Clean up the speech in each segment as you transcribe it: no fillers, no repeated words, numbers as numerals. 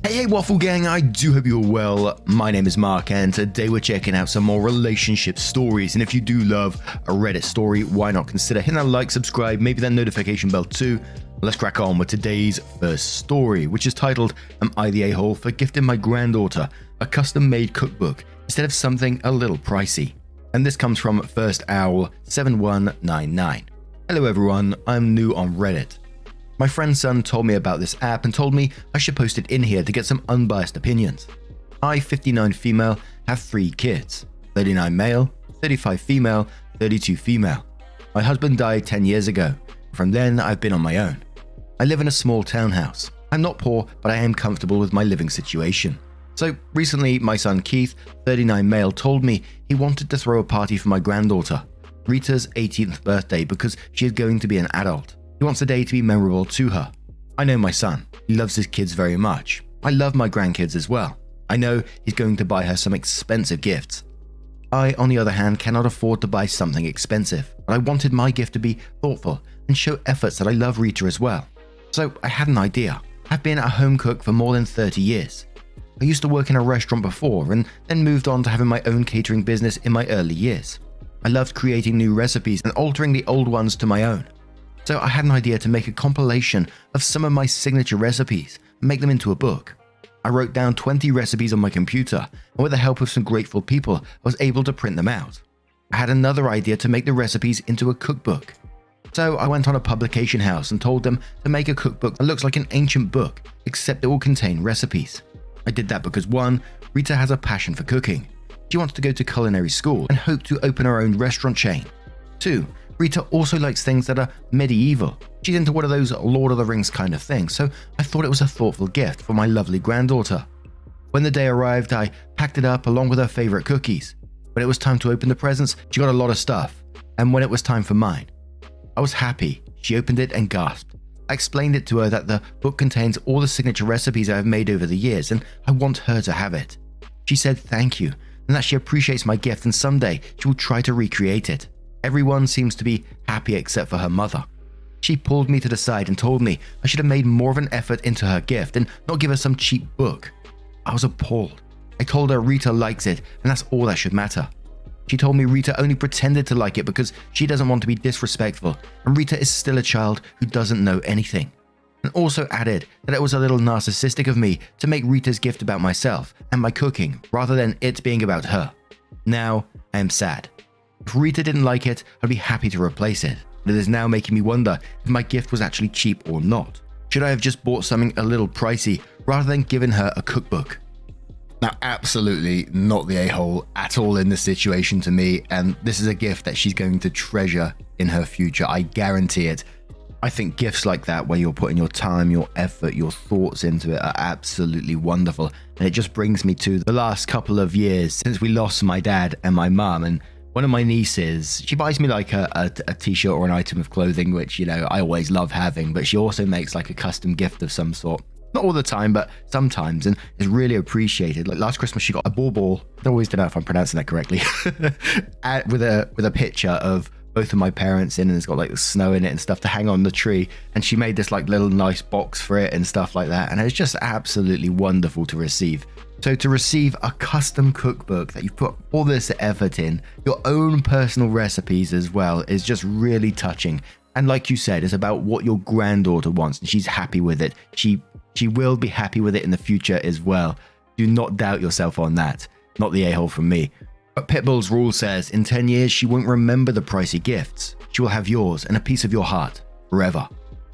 Hey Waffle Gang, I do hope you're well. My name is Mark and today we're checking out some more relationship stories, and if you do love a Reddit story, why not consider hitting that like, subscribe, maybe that notification bell too. Let's crack on with today's first story, which is titled, Am I the A-hole for gifting my granddaughter a custom-made cookbook instead of something a little pricey? And this comes from First Owl 7199. Hello everyone, I'm new on Reddit. My friend's son told me about this app and told me I should post it in here to get some unbiased opinions. I, 59 female, have 3 kids, 39 male, 35 female, 32 female. My husband died 10 years ago. From then, I've been on my own. I live in a small townhouse. I'm not poor, but I am comfortable with my living situation. So recently, my son Keith, 39 male, told me he wanted to throw a party for my granddaughter, Rita's 18th birthday, because she is going to be an adult. He wants the day to be memorable to her. I know my son. He loves his kids very much. I love my grandkids as well. I know he's going to buy her some expensive gifts. I, on the other hand, cannot afford to buy something expensive, but I wanted my gift to be thoughtful and show efforts that I love Rita as well. So I had an idea. I've been a home cook for more than 30 years. I used to work in a restaurant before and then moved on to having my own catering business in my early years. I loved creating new recipes and altering the old ones to my own. So I had an idea to make a compilation of some of my signature recipes and make them into a book. I wrote down 20 recipes on my computer, and with the help of some grateful people, I was able to print them out. I had another idea to make the recipes into a cookbook. So I went on a publication house and told them to make a cookbook that looks like an ancient book, except it will contain recipes. I did that because 1, Rita has a passion for cooking. She wants to go to culinary school and hope to open her own restaurant chain. 2, Rita also likes things that are medieval. She's into one of those Lord of the Rings kind of things, so I thought it was a thoughtful gift for my lovely granddaughter. When the day arrived, I packed it up along with her favorite cookies. When it was time to open the presents, she got a lot of stuff, and when it was time for mine, I was happy. She opened it and gasped. I explained it to her that the book contains all the signature recipes I have made over the years, and I want her to have it. She said thank you, and that she appreciates my gift and someday she will try to recreate it. Everyone seems to be happy except for her mother. She pulled me to the side and told me I should have made more of an effort into her gift and not give her some cheap book. I was appalled. I told her Rita likes it and that's all that should matter. She told me Rita only pretended to like it because she doesn't want to be disrespectful and Rita is still a child who doesn't know anything. And also added that it was a little narcissistic of me to make Rita's gift about myself and my cooking rather than it being about her. Now I am sad. If Rita didn't like it, I'd be happy to replace it, but it is now making me wonder if my gift was actually cheap or not. Should I have just bought something a little pricey rather than giving her a cookbook? Now, absolutely not the a-hole at all in this situation to me, and this is a gift that she's going to treasure in her future, I guarantee it. I think gifts like that, where you're putting your time, your effort, your thoughts into it, are absolutely wonderful, and it just brings me to the last couple of years since we lost my dad and my mum, and one of my nieces, she buys me like a t-shirt or an item of clothing, which, you know, I always love having, but she also makes like a custom gift of some sort. Not all the time, but sometimes, and is really appreciated. Like last Christmas, she got a ball. I always don't know if I'm pronouncing that correctly. with a picture of both of my parents in, and it's got like the snow in it and stuff to hang on the tree. And she made this like little nice box for it and stuff like that. And it's just absolutely wonderful to receive. So to receive a custom cookbook that you've put all this effort in, your own personal recipes as well, is just really touching. And like you said, it's about what your granddaughter wants, and she's happy with it. She will be happy with it in the future as well. Do not doubt yourself on that. Not the a-hole from me. But Pitbull's rule says, in 10 years, she won't remember the pricey gifts. She will have yours and a piece of your heart forever.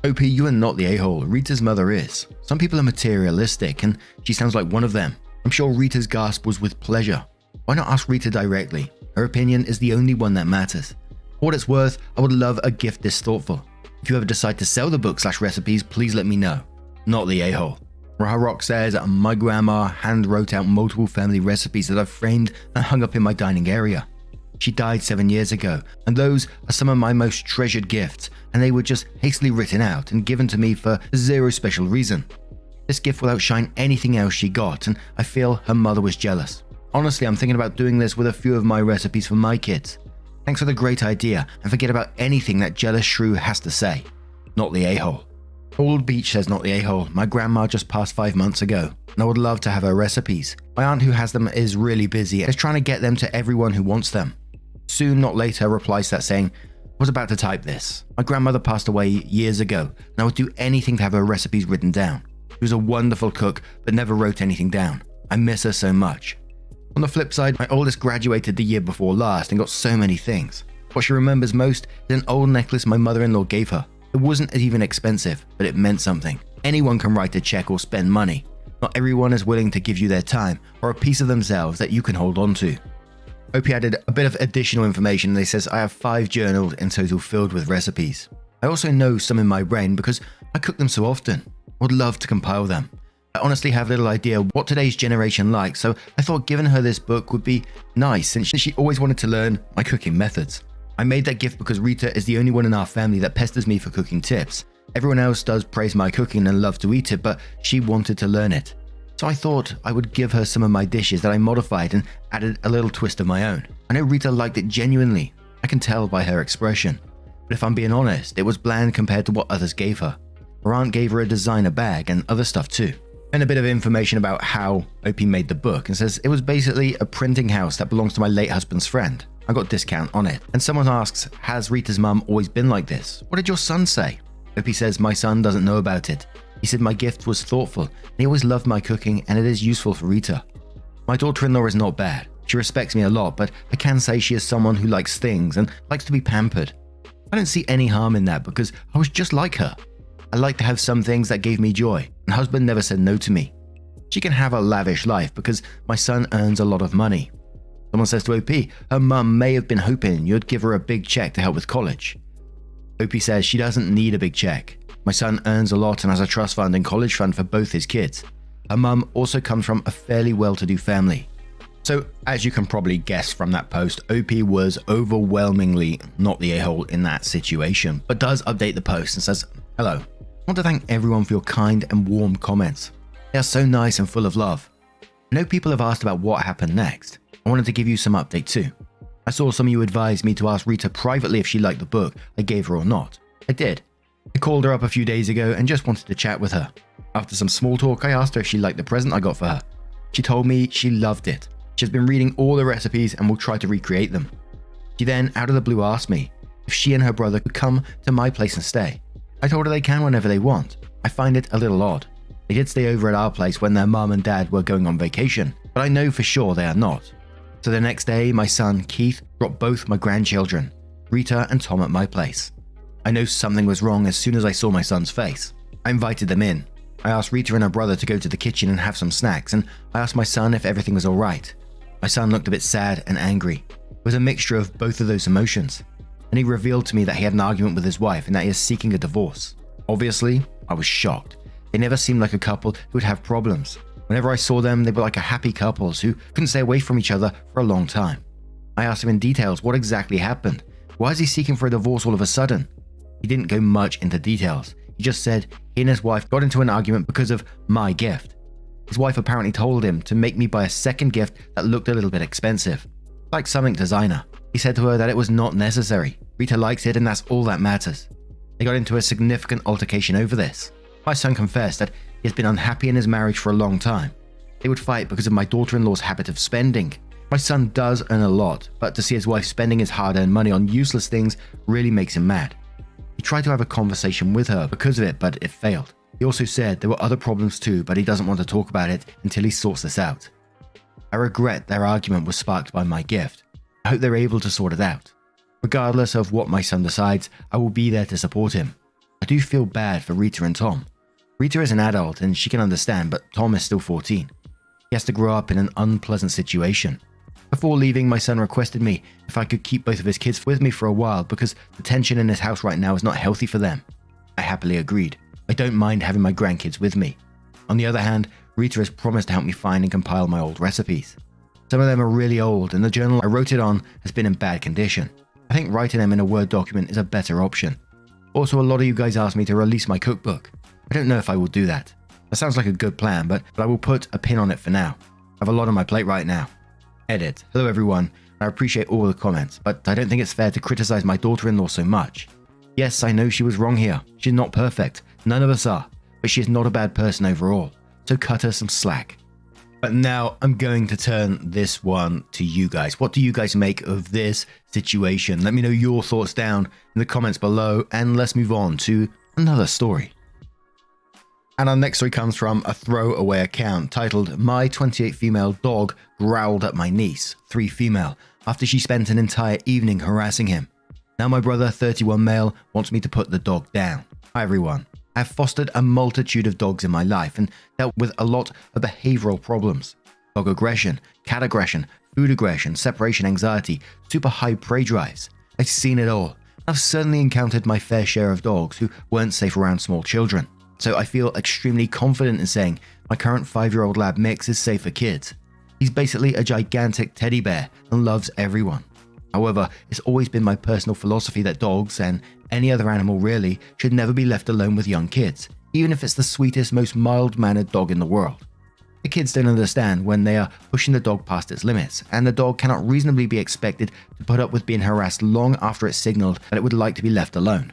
OP, you are not the a-hole. Rita's mother is. Some people are materialistic, and she sounds like one of them. I'm sure Rita's gasp was with pleasure. Why not ask Rita directly? Her opinion is the only one that matters. For what it's worth, I would love a gift this thoughtful. If you ever decide to sell the book/recipes, please let me know. Not the a-hole. Rock says, my grandma hand wrote out multiple family recipes that I've framed and hung up in my dining area. She died 7 years ago, and those are some of my most treasured gifts, and they were just hastily written out and given to me for zero special reason. This gift will outshine anything else she got, and I feel her mother was jealous. Honestly, I'm thinking about doing this with a few of my recipes for my kids. Thanks for the great idea, and forget about anything that jealous shrew has to say. Not the a-hole. Old Beach says not the a-hole. My grandma just passed 5 months ago, and I would love to have her recipes. My aunt who has them is really busy and is trying to get them to everyone who wants them. Soon, not later, replies to that saying, I was about to type this. My grandmother passed away years ago, and I would do anything to have her recipes written down. She was a wonderful cook, but never wrote anything down. I miss her so much. On the flip side, my oldest graduated the year before last and got so many things. What she remembers most is an old necklace my mother-in-law gave her. It wasn't even expensive, but it meant something. Anyone can write a check or spend money. Not everyone is willing to give you their time or a piece of themselves that you can hold on to. Opie added a bit of additional information. They says, I have 5 journals in total filled with recipes. I also know some in my brain because I cook them so often. I would love to compile them. I honestly have little idea what today's generation likes, so I thought giving her this book would be nice since she always wanted to learn my cooking methods. I made that gift because Rita is the only one in our family that pesters me for cooking tips. Everyone else does praise my cooking and love to eat it, but she wanted to learn it. So I thought I would give her some of my dishes that I modified and added a little twist of my own. I know Rita liked it genuinely. I can tell by her expression. But if I'm being honest, it was bland compared to what others gave her. Her aunt gave her a designer bag and other stuff too. And a bit of information about how Opie made the book and says it was basically a printing house that belongs to my late husband's friend. I got a discount on it. And someone asks, has Rita's mum always been like this? What did your son say? Opie says, my son doesn't know about it. He said my gift was thoughtful and he always loved my cooking and it is useful for Rita. My daughter-in-law is not bad. She respects me a lot, but I can say she is someone who likes things and likes to be pampered. I don't see any harm in that because I was just like her. I like to have some things that gave me joy, and husband never said no to me. She can have a lavish life because my son earns a lot of money. Someone says to OP, her mum may have been hoping you'd give her a big check to help with college. OP says she doesn't need a big check. My son earns a lot and has a trust fund and college fund for both his kids. Her mum also comes from a fairly well-to-do family. So, as you can probably guess from that post, OP was overwhelmingly not the a-hole in that situation, but does update the post and says, hello. I want to thank everyone for your kind and warm comments. They are so nice and full of love. I know people have asked about what happened next. I wanted to give you some update too. I saw some of you advise me to ask Rita privately if she liked the book I gave her or not. I did. I called her up a few days ago and just wanted to chat with her. After some small talk, I asked her if she liked the present I got for her. She told me she loved it. She has been reading all the recipes and will try to recreate them. She then, out of the blue, asked me if she and her brother could come to my place and stay. I told her they can whenever they want. I find it a little odd. They did stay over at our place when their mum and dad were going on vacation, but I know for sure they are not. So the next day, my son, Keith, brought both my grandchildren, Rita and Tom, at my place. I know something was wrong as soon as I saw my son's face. I invited them in. I asked Rita and her brother to go to the kitchen and have some snacks, and I asked my son if everything was alright. My son looked a bit sad and angry. It was a mixture of both of those emotions. And he revealed to me that he had an argument with his wife and that he is seeking a divorce. Obviously, I was shocked. They never seemed like a couple who would have problems. Whenever I saw them, they were like a happy couples who couldn't stay away from each other for a long time. I asked him in details what exactly happened. Why is he seeking for a divorce all of a sudden? He didn't go much into details. He just said he and his wife got into an argument because of my gift. His wife apparently told him to make me buy a second gift that looked a little bit expensive, like something designer. He said to her that it was not necessary. Rita likes it and that's all that matters. They got into a significant altercation over this. My son confessed that he has been unhappy in his marriage for a long time. They would fight because of my daughter-in-law's habit of spending. My son does earn a lot, but to see his wife spending his hard-earned money on useless things really makes him mad. He tried to have a conversation with her because of it, but it failed. He also said there were other problems too, but he doesn't want to talk about it until he sorts this out. I regret their argument was sparked by my gift. I hope they're able to sort it out. Regardless of what my son decides, I will be there to support him. I do feel bad for Rita and Tom. Rita is an adult and she can understand, but Tom is still 14. He has to grow up in an unpleasant situation. Before leaving, my son requested me if I could keep both of his kids with me for a while because the tension in his house right now is not healthy for them. I happily agreed. I don't mind having my grandkids with me. On the other hand, Rita has promised to help me find and compile my old recipes. Some of them are really old and the journal I wrote it on has been in bad condition. I think writing them in a Word document is a better option. Also, a lot of you guys asked me to release my cookbook. I don't know if I will do that. That sounds like a good plan, but I will put a pin on it for now. I have a lot on my plate right now. Edit. Hello everyone. I appreciate all the comments, but I don't think it's fair to criticize my daughter-in-law so much. Yes, I know she was wrong here. She's not perfect. None of us are, but she is not a bad person overall, so cut her some slack. But now I'm going to turn this one to you guys. What do you guys make of this situation? Let me know your thoughts down in the comments below, and let's move on to another story. And our next story comes from a throwaway account titled, "My 28 female dog growled at my niece, 3 female, after she spent an entire evening harassing him. Now my brother, 31 male, wants me to put the dog down." Hi everyone. I've fostered a multitude of dogs in my life and dealt with a lot of behavioral problems. Dog aggression, cat aggression, food aggression, separation anxiety, super high prey drives. I've seen it all. I've certainly encountered my fair share of dogs who weren't safe around small children. So I feel extremely confident in saying my current 5-year-old lab mix is safe for kids. He's basically a gigantic teddy bear and loves everyone. However, it's always been my personal philosophy that dogs, and any other animal really, should never be left alone with young kids, even if it's the sweetest, most mild-mannered dog in the world. The kids don't understand when they are pushing the dog past its limits, and the dog cannot reasonably be expected to put up with being harassed long after it signaled that it would like to be left alone.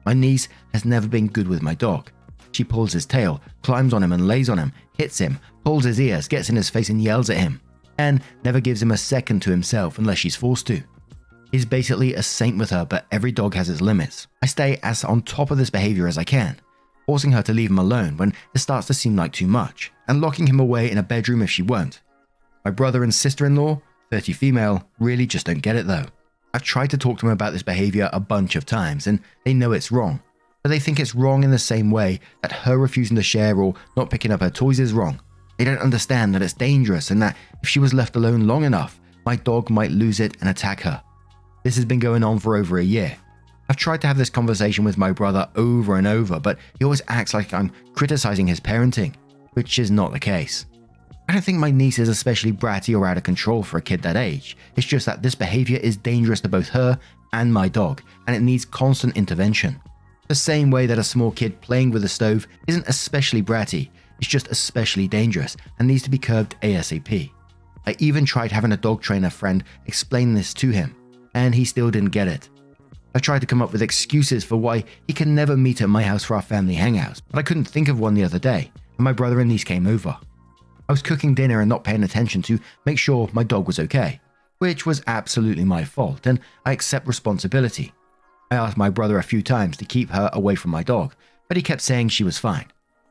My niece has never been good with my dog. She pulls his tail, climbs on him and lays on him, hits him, pulls his ears, gets in his face and yells at him, and never gives him a second to himself unless she's forced to. He's basically a saint with her, but every dog has its limits. I stay as on top of this behavior as I can, forcing her to leave him alone when it starts to seem like too much, and locking him away in a bedroom if she won't. My brother and sister-in-law, 30 female, really just don't get it though. I've tried to talk to them about this behavior a bunch of times, and they know it's wrong, but they think it's wrong in the same way that her refusing to share or not picking up her toys is wrong. They don't understand that it's dangerous and that if she was left alone long enough, my dog might lose it and attack her. This has been going on for over a year. I've tried to have this conversation with my brother over and over, but he always acts like I'm criticizing his parenting, which is not the case. I don't think my niece is especially bratty or out of control for a kid that age. It's just that this behavior is dangerous to both her and my dog, and it needs constant intervention. The same way that a small kid playing with a stove isn't especially bratty, it's just especially dangerous and needs to be curbed ASAP. I even tried having a dog trainer friend explain this to him, and he still didn't get it. I tried to come up with excuses for why he can never meet at my house for our family hangouts, but I couldn't think of one the other day, and my brother and niece came over. I was cooking dinner and not paying attention to make sure my dog was okay, which was absolutely my fault, and I accept responsibility. I asked my brother a few times to keep her away from my dog, but he kept saying she was fine.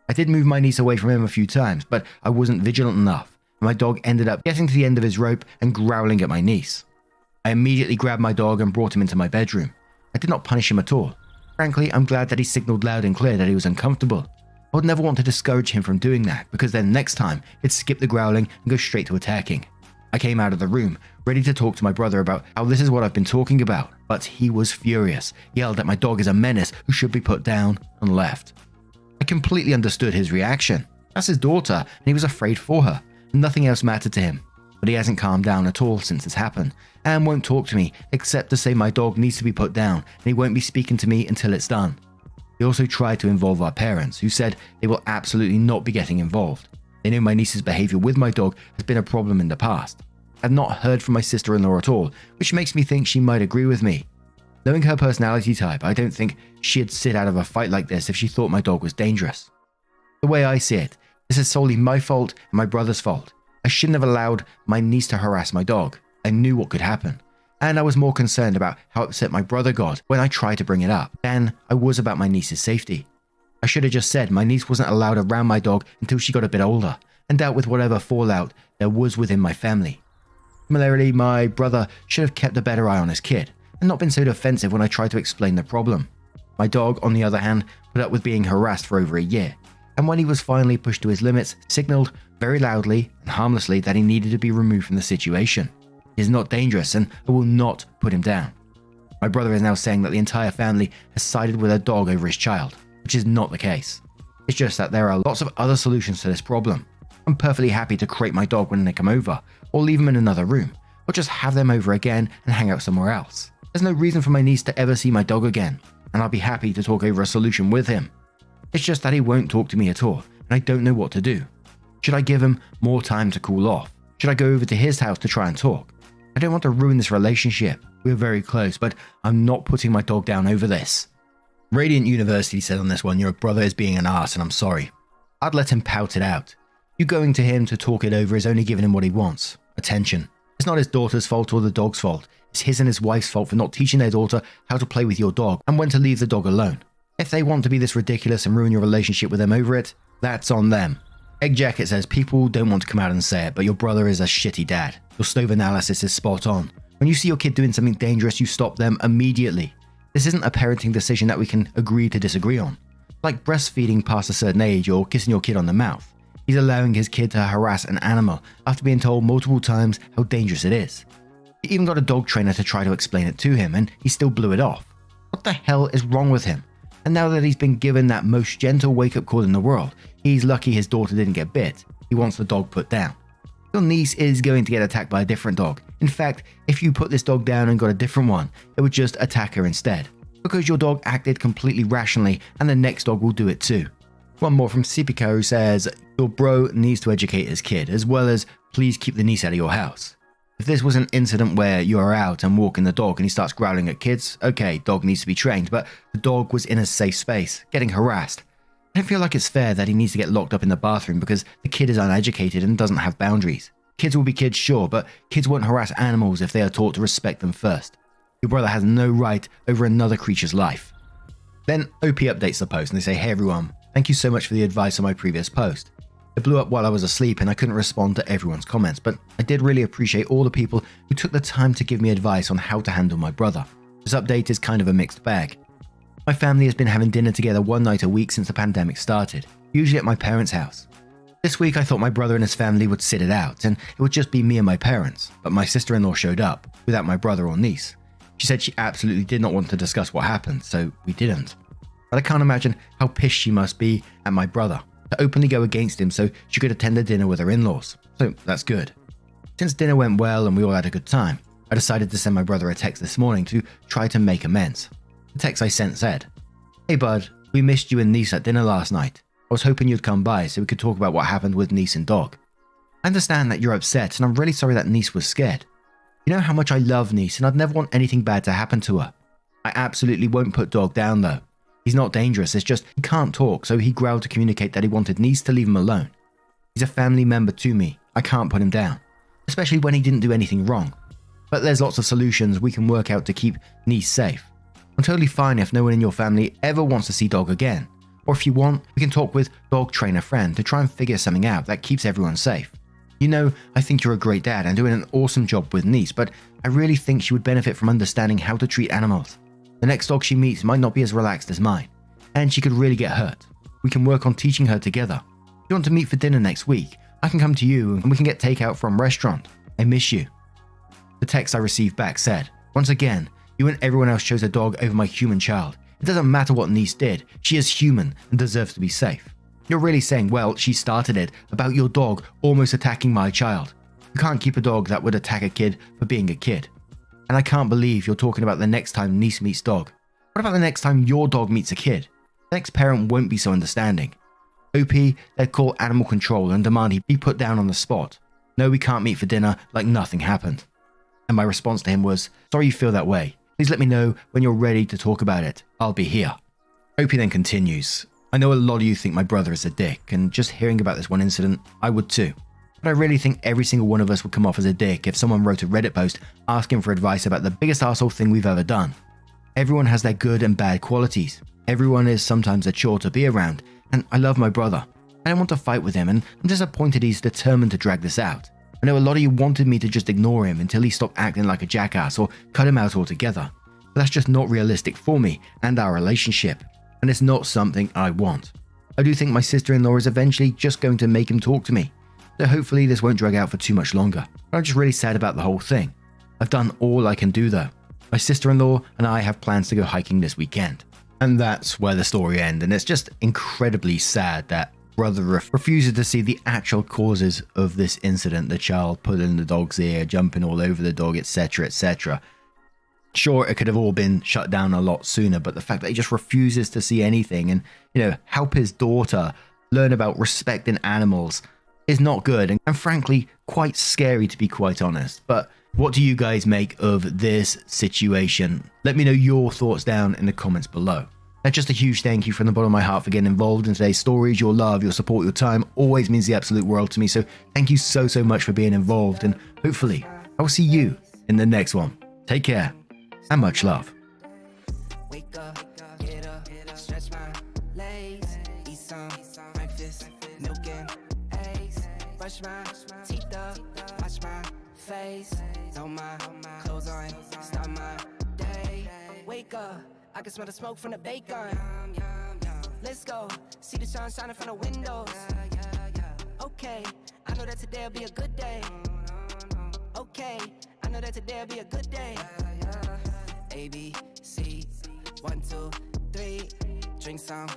I did move my niece away from him a few times, but I wasn't vigilant enough, and my dog ended up getting to the end of his rope and growling at my niece. I immediately grabbed my dog and brought him into my bedroom. I did not punish him at all. Frankly, I'm glad that he signaled loud and clear that he was uncomfortable. I would never want to discourage him from doing that, because then next time he'd skip the growling and go straight to attacking. I came out of the room, ready to talk to my brother about how this is what I've been talking about, but he was furious, yelled that my dog is a menace who should be put down, and left. I completely understood his reaction. That's his daughter, and he was afraid for her, and nothing else mattered to him. But he hasn't calmed down at all since this happened, and won't talk to me except to say my dog needs to be put down, and he won't be speaking to me until it's done. He also tried to involve our parents, who said they will absolutely not be getting involved. They know my niece's behavior with my dog has been a problem in the past. I've not heard from my sister-in-law at all, which makes me think she might agree with me. Knowing her personality type, I don't think she'd sit out of a fight like this if she thought my dog was dangerous. The way I see it, this is solely my fault and my brother's fault. I shouldn't have allowed my niece to harass my dog. I knew what could happen, and I was more concerned about how upset my brother got when I tried to bring it up than I was about my niece's safety. I should have just said my niece wasn't allowed around my dog until she got a bit older, and dealt with whatever fallout there was within my family. Similarly, my brother should have kept a better eye on his kid, and not been so defensive when I tried to explain the problem. My dog, on the other hand, put up with being harassed for over a year, and when he was finally pushed to his limits, signaled very loudly and harmlessly that he needed to be removed from the situation. He is not dangerous, and I will not put him down. My brother is now saying that the entire family has sided with a dog over his child, which is not the case. It's just that there are lots of other solutions to this problem. I'm perfectly happy to crate my dog when they come over, or leave them in another room, or just have them over again and hang out somewhere else. There's no reason for my niece to ever see my dog again, and I'll be happy to talk over a solution with him. It's just that he won't talk to me at all, and I don't know what to do. Should I give him more time to cool off? Should I go over to his house to try and talk? I don't want to ruin this relationship. We're very close, but I'm not putting my dog down over this. Radiant University said on this one, your brother is being an arse and I'm sorry. I'd let him pout it out. You going to him to talk it over is only giving him what he wants. Attention. It's not his daughter's fault or the dog's fault. It's his and his wife's fault for not teaching their daughter how to play with your dog and when to leave the dog alone. If they want to be this ridiculous and ruin your relationship with them over it, that's on them. Egg Jacket says people don't want to come out and say it, but your brother is a shitty dad. Your stove analysis is spot on. When you see your kid doing something dangerous, you stop them immediately. This isn't a parenting decision that we can agree to disagree on. Like breastfeeding past a certain age or kissing your kid on the mouth. He's allowing his kid to harass an animal after being told multiple times how dangerous it is. He even got a dog trainer to try to explain it to him and he still blew it off. What the hell is wrong with him? And now that he's been given that most gentle wake-up call in the world, he's lucky his daughter didn't get bit. He wants the dog put down. Your niece is going to get attacked by a different dog. In fact, if you put this dog down and got a different one, it would just attack her instead. Because your dog acted completely rationally and the next dog will do it too. One more from Sipika who says, your bro needs to educate his kid, as well as please keep the niece out of your house. If this was an incident where you are out and walking the dog and he starts growling at kids, okay, dog needs to be trained, but the dog was in a safe space, getting harassed. I don't feel like it's fair that he needs to get locked up in the bathroom because the kid is uneducated and doesn't have boundaries. Kids will be kids, sure, but kids won't harass animals if they are taught to respect them first. Your brother has no right over another creature's life. Then OP updates the post and they say, hey everyone, thank you so much for the advice on my previous post. It blew up while I was asleep and I couldn't respond to everyone's comments, but I did really appreciate all the people who took the time to give me advice on how to handle my brother. This update is kind of a mixed bag. My family has been having dinner together one night a week since the pandemic started, usually at my parents' house. This week I thought my brother and his family would sit it out and it would just be me and my parents, but my sister-in-law showed up, without my brother or niece. She said she absolutely did not want to discuss what happened, so we didn't. But I can't imagine how pissed she must be at my brother to openly go against him so she could attend the dinner with her in-laws. So that's good. Since dinner went well and we all had a good time, I decided to send my brother a text this morning to try to make amends. The text I sent said, hey bud, we missed you and niece at dinner last night. I was hoping you'd come by so we could talk about what happened with niece and dog. I understand that you're upset and I'm really sorry that niece was scared. You know how much I love niece and I'd never want anything bad to happen to her. I absolutely won't put dog down though. He's not dangerous, it's just he can't talk, so he growled to communicate that he wanted niece to leave him alone. He's a family member to me, I can't put him down, especially when he didn't do anything wrong. But there's lots of solutions we can work out to keep niece safe. I'm totally fine if no one in your family ever wants to see dog again, or if you want, we can talk with dog trainer friend to try and figure something out that keeps everyone safe. You know, I think you're a great dad and doing an awesome job with niece, but I really think she would benefit from understanding how to treat animals. The next dog she meets might not be as relaxed as mine, and she could really get hurt. We can work on teaching her together. If you want to meet for dinner next week, I can come to you and we can get takeout from restaurant. I miss you. The text I received back said, once again, you and everyone else chose a dog over my human child. It doesn't matter what niece did, she is human and deserves to be safe. You're really saying, well, she started it, about your dog almost attacking my child. You can't keep a dog that would attack a kid for being a kid. And I can't believe you're talking about the next time niece meets dog. What about the next time your dog meets a kid? The next parent won't be so understanding. OP, they'd call animal control and demand he be put down on the spot. No, we can't meet for dinner, like nothing happened. And my response to him was, sorry you feel that way. Please let me know when you're ready to talk about it. I'll be here. OP then continues, I know a lot of you think my brother is a dick, and just hearing about this one incident, I would too. But I really think every single one of us would come off as a dick if someone wrote a Reddit post asking for advice about the biggest arsehole thing we've ever done. Everyone has their good and bad qualities. Everyone is sometimes a chore to be around, and I love my brother. I don't want to fight with him, and I'm disappointed he's determined to drag this out. I know a lot of you wanted me to just ignore him until he stopped acting like a jackass or cut him out altogether. But that's just not realistic for me and our relationship, and it's not something I want. I do think my sister-in-law is eventually just going to make him talk to me. So hopefully this won't drag out for too much longer. But I'm just really sad about the whole thing. I've done all I can do though. My sister-in-law and I have plans to go hiking this weekend. And that's where the story ends, and it's just incredibly sad that brother refuses to see the actual causes of this incident, the child pulling the dog's ear, jumping all over the dog, etc, etc. Sure, it could have all been shut down a lot sooner, but the fact that he just refuses to see anything and, help his daughter learn about respecting animals is not good and frankly quite scary, to be quite honest. But what do you guys make of this situation? Let me know your thoughts down in the comments below. Just a huge thank you from the bottom of my heart for getting involved in today's stories. Your love, your support, your time always means the absolute world to me. So thank you so much for being involved. And hopefully I will see you in the next one. Take care and much love. Wake up, get up, stretch my legs, eat some breakfast, milk and eggs, brush my teeth up, wash my face, throw my clothes on, start my day. Wake up, I can smell the smoke from the bacon. Let's go, see the sun shining from the windows. Okay, I know that today'll be a good day. Okay, I know that today'll be a good day. A, B, C, 1, 2, 3, drink some